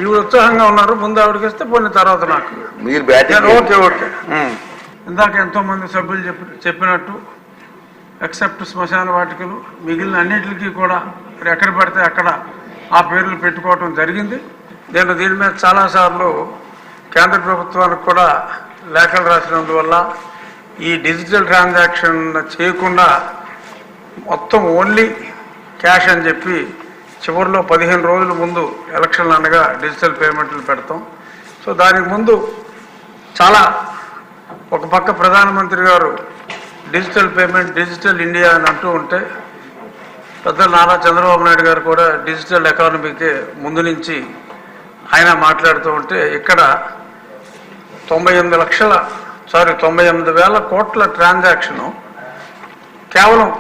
ఈవిడ ఉత్సాహంగా ఉన్నారు. ముందు ఆవిడకి ఇస్తే పోయిన తర్వాత నాకు మీరు బ్యాటింగ్. Okay okay. ఇందాక ఎంతోమంది సభ్యులు చెప్పినట్టు ఎక్సెప్ట్ శ్మశాన వాటికలు మిగిలిన అన్నింటికి కూడా ఎక్కడ పడితే అక్కడ ఆ పేర్లు పెట్టుకోవటం జరిగింది. నేను దీని మీద చాలాసార్లు కేంద్ర ప్రభుత్వానికి కూడా లేఖలు రాసినందువల్ల ఈ డిజిటల్ ట్రాన్సాక్షన్ చేయకుండా మొత్తం ఓన్లీ క్యాష్ అని చెప్పి చివరిలో 15 రోజుల ముందు ఎలక్షన్లు అనగా డిజిటల్ పేమెంట్లు పెడతాం. సో దానికి ముందు చాలా ఒక పక్క ప్రధానమంత్రి గారు డిజిటల్ పేమెంట్ డిజిటల్ ఇండియా అని అంటూ ఉంటే పెద్దలు నారా చంద్రబాబు నాయుడు గారు కూడా డిజిటల్ ఎకానమీకి ముందు నుంచి ఆయన మాట్లాడుతూ ఉంటే ఇక్కడ 98,000 కోట్ల ట్రాన్సాక్షను కేవలం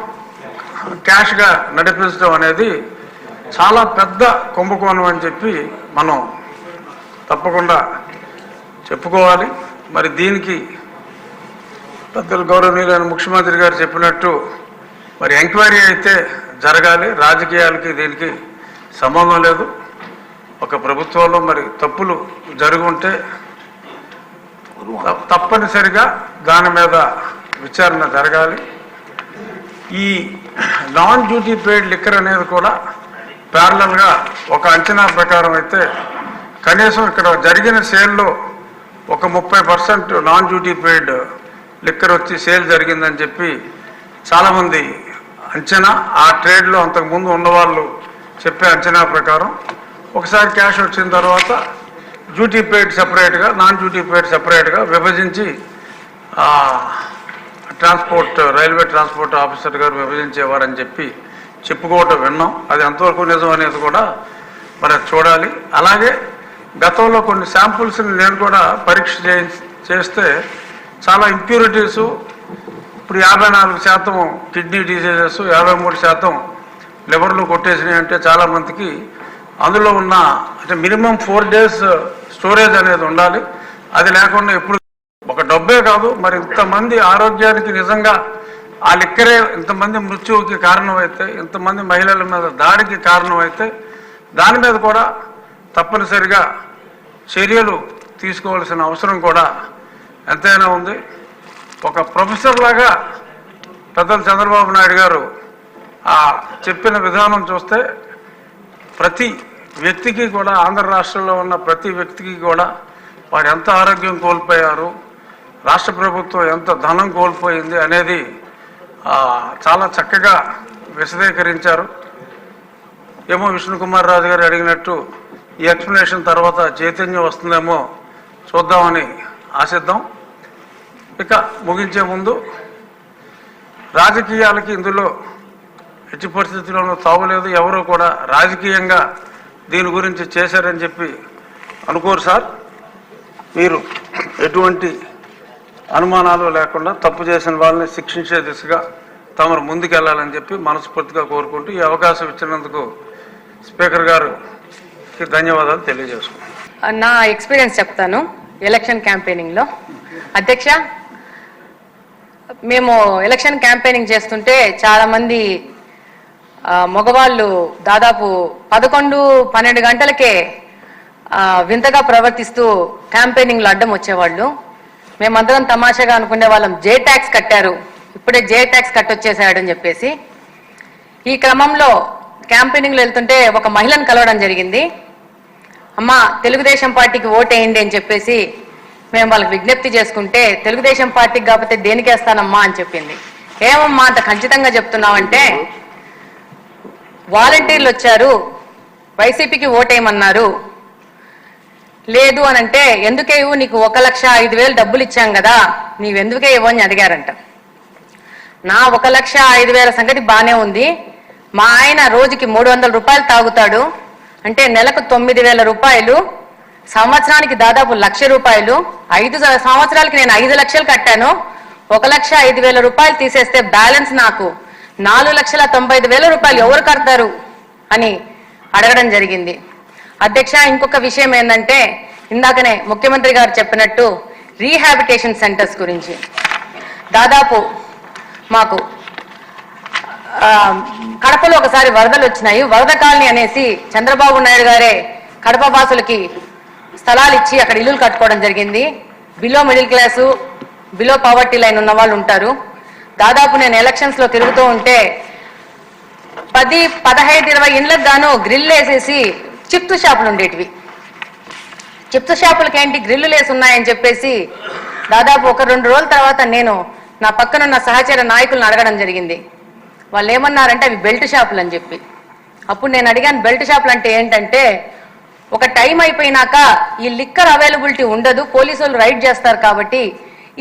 క్యాష్గా నడిపించడం అనేది చాలా పెద్ద కుంభకోణం అని చెప్పి మనం తప్పకుండా చెప్పుకోవాలి. మరి దీనికి పెద్దలు గౌరవనీయులైన ముఖ్యమంత్రి గారు చెప్పినట్టు మరి ఎంక్వైరీ అయితే జరగాలి. రాజకీయాలకి దీనికి సంబంధం లేదు. ఒక ప్రభుత్వంలో మరి తప్పులు జరుగుంటే తప్పనిసరిగా దాని మీద విచారణ జరగాలి. ఈ నాన్ డ్యూటీ పెయిడ్ లిక్కర్ అనేది కూడా ప్యారలల్గా ఒక అంచనా ప్రకారం అయితే కనీసం ఇక్కడ జరిగిన సేల్లో ఒక 30% నాన్ డ్యూటీ పెయిడ్ లిక్కర్ వచ్చి సేల్ జరిగిందని చెప్పి చాలామంది అంచనా. ఆ ట్రేడ్లో అంతకుముందు ఉన్నవాళ్ళు చెప్పే అంచనా ప్రకారం ఒకసారి క్యాష్ వచ్చిన తర్వాత డ్యూటీ పెయిడ్ సపరేట్గా నాన్ డ్యూటీ పెయిడ్ సపరేట్గా విభజించి రైల్వే ట్రాన్స్పోర్ట్ ఆఫీసర్ గారు విభజించేవారని చెప్పి చెప్పుకోవటం విన్నాం. అది ఎంతవరకు నిజం అనేది కూడా మరి చూడాలి. అలాగే గతంలో కొన్ని శాంపుల్స్ని నేను కూడా పరీక్ష చేస్తే చాలా ఇంప్యూరిటీసు ఇప్పుడు 54% కిడ్నీ డిసీజెస్, 53% లివర్లు కొట్టేసినాయి. అంటే చాలామందికి అందులో ఉన్న అంటే మినిమం 4 days స్టోరేజ్ అనేది ఉండాలి. అది లేకుండా ఎప్పుడు ఒక డబ్బే కాదు మరి ఇంతమంది ఆరోగ్యానికి నిజంగా ఆ లిక్కరే ఇంతమంది మృత్యువుకి కారణమైతే, ఇంతమంది మహిళల మీద దాడికి కారణమైతే దాని మీద కూడా తప్పనిసరిగా చర్యలు తీసుకోవాల్సిన అవసరం కూడా ఎంతైనా ఉంది. ఒక ప్రొఫెసర్ లాగా పెద్దలు చంద్రబాబు నాయుడు గారు చెప్పిన విధానం చూస్తే ప్రతి వ్యక్తికి కూడా ఆంధ్ర రాష్ట్రంలో ఉన్న ప్రతి వ్యక్తికి కూడా వాడు ఎంత ఆరోగ్యం కోల్పోయారు, రాష్ట్ర ప్రభుత్వం ఎంత ధనం కోల్పోయింది అనేది చాలా చక్కగా విశదీకరించారు. ఏమో విష్ణుకుమార్ రాజు గారు అడిగినట్టు ఈ ఎక్స్ప్లెనేషన్ తర్వాత చైతన్యం వస్తుందేమో చూద్దామని ఆశిద్దాం. ఇక ముగించే ముందు రాజకీయాలకి ఇందులో ఎట్టి పరిస్థితుల్లోనూ తావులేదు. ఎవరూ కూడా రాజకీయంగా దీని గురించి చేశారని చెప్పి అనుకోరు సార్. మీరు ఎటువంటి అనుమానాలు లేకుండా తప్పు చేసిన వాళ్ళని శిక్షించే దిశగా తమరు ముందుకెళ్లాలని చెప్పి మనస్ఫూర్తిగా కోరుకుంటూ ఈ అవకాశం ఇచ్చినందుకు స్పీకర్ గారికి ధన్యవాదాలు తెలియజేసుకుంటాను. నా ఎక్స్పీరియన్స్ చెప్తాను. ఎలక్షన్ క్యాంపెయినింగ్లో అధ్యక్ష, మేము ఎలక్షన్ క్యాంపెయినింగ్ చేస్తుంటే చాలామంది మగవాళ్ళు దాదాపు 11-12 గంటలకే వింతగా ప్రవర్తిస్తూ క్యాంపెయినింగ్లో అడ్డం వచ్చేవాళ్ళు. మేమందరం తమాషాగా అనుకునే వాళ్ళం జే ట్యాక్స్ కట్టారు, ఇప్పుడే జే ట్యాక్స్ కట్టొచ్చేసాడని చెప్పేసి. ఈ క్రమంలో క్యాంపెయినింగ్లో వెళ్తుంటే ఒక మహిళను కలవడం జరిగింది. అమ్మ తెలుగుదేశం పార్టీకి ఓటేయండి అని చెప్పేసి మేము వాళ్ళకి విజ్ఞప్తి చేసుకుంటే, తెలుగుదేశం పార్టీకి కాకపోతే దేనికి వేస్తానమ్మా అని చెప్పింది. ఏమమ్మా అంత ఖచ్చితంగా చెప్తున్నావంటే, వాలంటీర్లు వచ్చారు వైసీపీకి ఓటేయమన్నారు, లేదు అని అంటే ఎందుకే ఇవ్వు, నీకు 1,05,000 డబ్బులు ఇచ్చాం కదా నీవెందుకే ఇవ్వని అడిగారంట. నా 1,05,000 సంగతి బానే ఉంది, మా ఆయన రోజుకి 300 రూపాయలు తాగుతాడు అంటే నెలకు 9,000 రూపాయలు, సంవత్సరానికి దాదాపు 1,00,000 రూపాయలు, 5 సంవత్సరాలకి నేను 5 లక్షలు కట్టాను, 1,05,000 రూపాయలు తీసేస్తే బ్యాలెన్స్ నాకు 4,95,000 రూపాయలు ఎవరు కడతారు అని అడగడం జరిగింది. అధ్యక్ష, ఇంకొక విషయం ఏంటంటే, ఇందాకనే ముఖ్యమంత్రి గారు చెప్పినట్టు రీహాబిటేషన్ సెంటర్స్ గురించి దాదాపు మాకు కడపలో ఒకసారి వరదలు వచ్చినాయి. వరద కాలనీ అనేసి చంద్రబాబు నాయుడు గారే కడప వాసులకి స్థలాలు ఇచ్చి అక్కడ ఇల్లులు కట్టుకోవడం జరిగింది. Below middle class, below poverty line ఉన్న వాళ్ళు ఉంటారు. దాదాపు నేను ఎలక్షన్స్లో తిరుగుతూ ఉంటే 10, 15, 20 ఇండ్లకు గాను గ్రిల్ వేసేసి చిప్స్ షాపులు ఉండేటివి. చిప్స్ షాపులకి ఏంటి గ్రిల్లు వేసి ఉన్నాయని చెప్పేసి దాదాపు 1-2 రోజుల తర్వాత నేను నా పక్కనున్న సహచర నాయకులను అడగడం జరిగింది. వాళ్ళు ఏమన్నారంటే అవి బెల్ట్ షాపులు అని చెప్పి. అప్పుడు నేను అడిగాను, బెల్ట్ షాపులు అంటే ఏంటంటే ఒక టైం అయిపోయినాక ఈ లిక్కర్ అవైలబిలిటీ ఉండదు, పోలీసు వాళ్ళు రైడ్ చేస్తారు కాబట్టి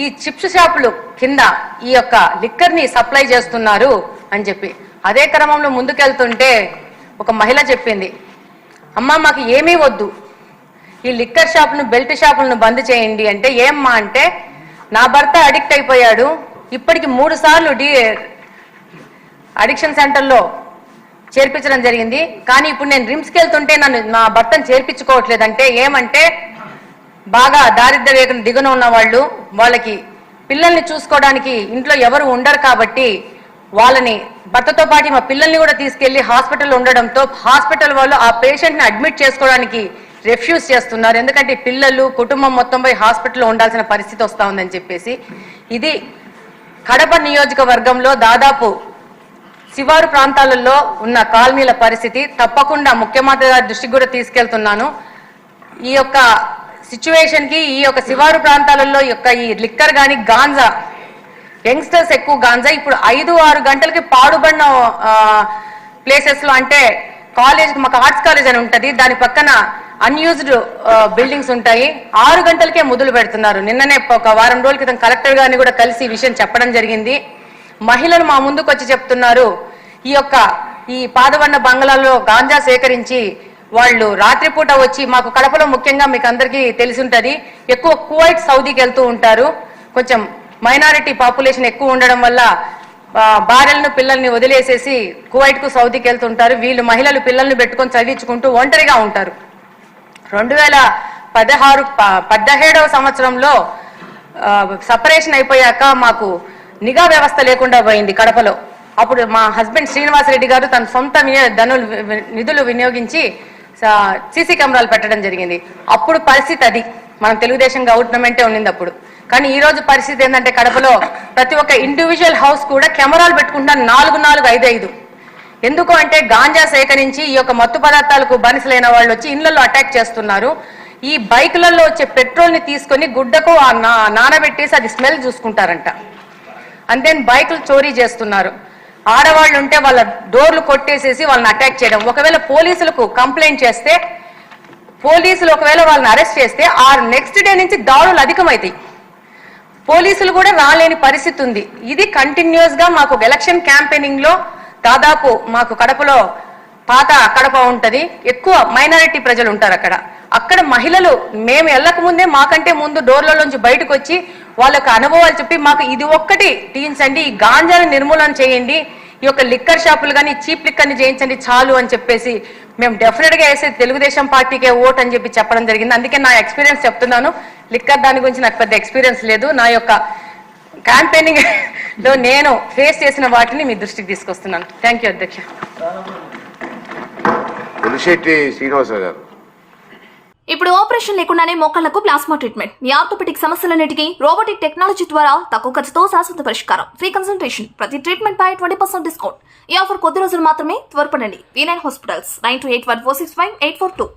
ఈ చిప్స్ షాపులు కింద ఈ యొక్క లిక్కర్ని సప్లై చేస్తున్నారు అని చెప్పి. అదే క్రమంలో ముందుకెళ్తుంటే ఒక మహిళ చెప్పింది, అమ్మ మాకు ఏమీ వద్దు, ఈ లిక్కర్ షాపును బెల్ట్ షాపులను బంద్ చేయండి అంటే. ఏమ్మా అంటే నా భర్త అడిక్ట్ అయిపోయాడు, ఇప్పటికి 3 సార్లు అడిక్షన్ సెంటర్లో చేర్పించడం జరిగింది, కానీ ఇప్పుడు నేను రిమ్స్కి వెళ్తుంటే నా భర్తను చేర్పించుకోవట్లేదంటే. ఏమంటే బాగా దారిద్ర్య రేఖను దిగున ఉన్న వాళ్ళు, వాళ్ళకి పిల్లల్ని చూసుకోవడానికి ఇంట్లో ఎవరు ఉండరు కాబట్టి వాళ్ళని భర్తతో పాటు మా పిల్లల్ని కూడా తీసుకెళ్లి హాస్పిటల్లో ఉండడంతో హాస్పిటల్ వాళ్ళు ఆ పేషెంట్ని అడ్మిట్ చేసుకోవడానికి రిఫ్యూజ్ చేస్తున్నారు. ఎందుకంటే పిల్లలు కుటుంబం మొత్తం పోయి హాస్పిటల్లో ఉండాల్సిన పరిస్థితి వస్తూ ఉందని చెప్పేసి. ఇది కడప నియోజకవర్గంలో దాదాపు శివారు ప్రాంతాలలో ఉన్న కాలనీల పరిస్థితి. తప్పకుండా ముఖ్యమంత్రి గారి దృష్టికి కూడా తీసుకెళ్తున్నాను. ఈ యొక్క సిచ్యువేషన్కి ఈ యొక్క శివారు ప్రాంతాలలో యొక్క ఈ లిక్కర్ కానీ గాంజా, యంగ్స్టర్స్ ఎక్కువ గాంజా ఇప్పుడు 5-6 గంటలకి పాడుబడిన ప్లేసెస్లో, అంటే కాలేజ్కి మాకు ఆర్ట్స్ కాలేజ్ అని ఉంటుంది, దాని పక్కన అన్యూజ్డ్ బిల్డింగ్స్ ఉంటాయి, 6 గంటలకే మొదలు పెడుతున్నారు. నిన్ననే ఒక వారం రోజుల క్రితం కలెక్టర్ గారిని కూడా కలిసి ఈ విషయం చెప్పడం జరిగింది. మహిళలు మా ముందుకు వచ్చి చెప్తున్నారు, ఈ పాదవన్న బంగ్లాలో గాంజా సేకరించి వాళ్ళు రాత్రిపూట వచ్చి, మాకు కడపలో ముఖ్యంగా మీకు అందరికీ తెలిసి ఉంటుంది, ఎక్కువ కువైట్ సౌదీకి వెళ్తూ ఉంటారు. కొంచెం మైనారిటీ పాపులేషన్ ఎక్కువ ఉండడం వల్ల భార్యలను పిల్లల్ని వదిలేసేసి కువైట్కు సౌదీకి వెళ్తుంటారు. వీళ్ళు మహిళలు పిల్లల్ని పెట్టుకొని చదివించుకుంటూ ఒంటరిగా ఉంటారు. 2017వ సంవత్సరంలో సపరేషన్ అయిపోయాక మాకు నిఘా వ్యవస్థ లేకుండా పోయింది కడపలో. అప్పుడు మా హస్బెండ్ శ్రీనివాసరెడ్డి గారు తన సొంత నిధులు వినియోగించి సీసీ కెమెరాలు పెట్టడం జరిగింది. అప్పుడు పరిస్థితి అది, మనం తెలుగుదేశం గవర్నమెంటే ఉండింది అప్పుడు. కానీ ఈ రోజు పరిస్థితి ఏంటంటే కడపలో ప్రతి ఒక్క ఇండివిజువల్ హౌస్ కూడా కెమెరాలు పెట్టుకుంటున్నారు, 4, 5. ఎందుకు అంటే గాంజా సేకరించి ఈ యొక్క మత్తు పదార్థాలకు బానిసలైన వాళ్ళు వచ్చి ఇళ్లలో అటాక్ చేస్తున్నారు. ఈ బైకులలో వచ్చే పెట్రోల్ని తీసుకొని గుడ్డకు నానబెట్టేసి అది స్మెల్ చూసుకుంటారంట. అంతే బైకులు చోరీ చేస్తున్నారు. ఆడవాళ్ళు ఉంటే వాళ్ళ డోర్లు కొట్టేసేసి వాళ్ళని అటాక్ చేయడం. ఒకవేళ పోలీసులకు కంప్లైంట్ చేస్తే, పోలీసులు ఒకవేళ వాళ్ళని అరెస్ట్ చేస్తే ఆ నెక్స్ట్ డే నుంచి దాడులు అధికమవుతాయి. పోలీసులు కూడా రాలేని పరిస్థితి ఉంది. ఇది కంటిన్యూస్ గా మాకు ఎలక్షన్ క్యాంపెయినింగ్ లో దాదాపు మాకు కడపలో పాత కడప ఉంటది, ఎక్కువ మైనారిటీ ప్రజలు ఉంటారు అక్కడ మహిళలు మేము వెళ్ళక ముందే మాకంటే ముందు డోర్లలోంచి బయటకు వచ్చి వాళ్ళకి అనుభవాలు చెప్పి మాకు ఇది ఒక్కటి టీయించండి, ఈ గాంజాని నిర్మూలన చేయండి, ఈ యొక్క లిక్కర్ షాపులు కానీ చీప్ లిక్కర్ని చేయించండి చాలు అని చెప్పేసి మేము డెఫినెట్ గా వేసే తెలుగుదేశం పార్టీకే ఓట్ అని చెప్పి చెప్పడం జరిగింది. అందుకే నా ఎక్స్పీరియన్స్ చెప్తున్నాను. లిక్కర్ దాని గురించి నాకు పెద్ద ఎక్స్పీరియన్స్ లేదు. నా యొక్క క్యాంపెయినింగ్ లో నేను ఫేస్ చేసిన వాటిని మీ దృష్టికి తీసుకొస్తున్నాను. థ్యాంక్ యూ అధ్యక్ష. ఇప్పుడు ఆపరేషన్ లేకుండానే మోకాళ్లకు ప్లాస్మా ట్రీట్మెంట్. మీ ఆర్థోపెటిక్ సమస్యలన్నిటికీ రోబోటిక్ టెక్నాలజీ ద్వారా తక్కువ ఖర్చుతో శాశ్వత పరిష్కారం. ఫ్రీ కన్సల్టేషన్, ప్రతి ట్రీట్మెంట్ పై 20% డిస్కౌంట్. ఈ ఆఫర్ కొద్ది రోజులు మాత్రమే. త్వరపడండి. V9 hospitals 9281465842.